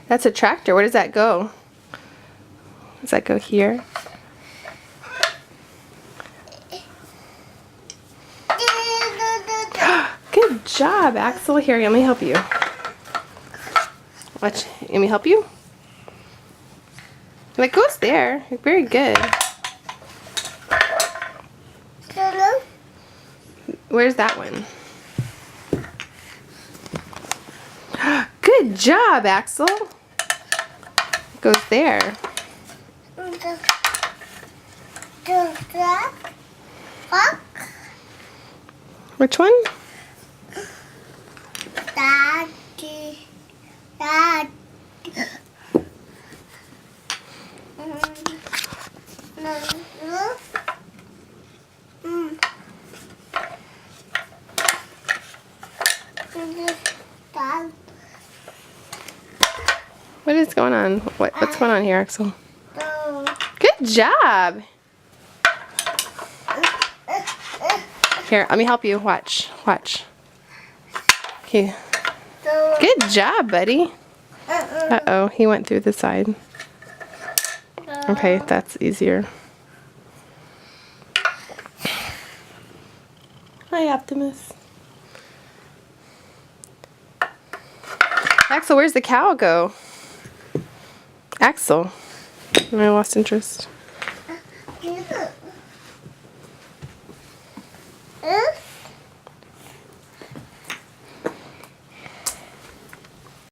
That's a tractor. Where does that go? Does that go here? Good job, Axel. Here, let me help you. Watch. Let me help you. That goes there. Very good. Where's that one? Good job, Axel. It goes there. Which one? Daddy. What is going on? What's going on here, Axel? Good job. Here, let me help you. Watch. Okay. Good job, buddy. Uh-oh, he went through the side. Okay, that's easier. Hi, Optimus. Axel, where's the cow go? Axel. I lost interest.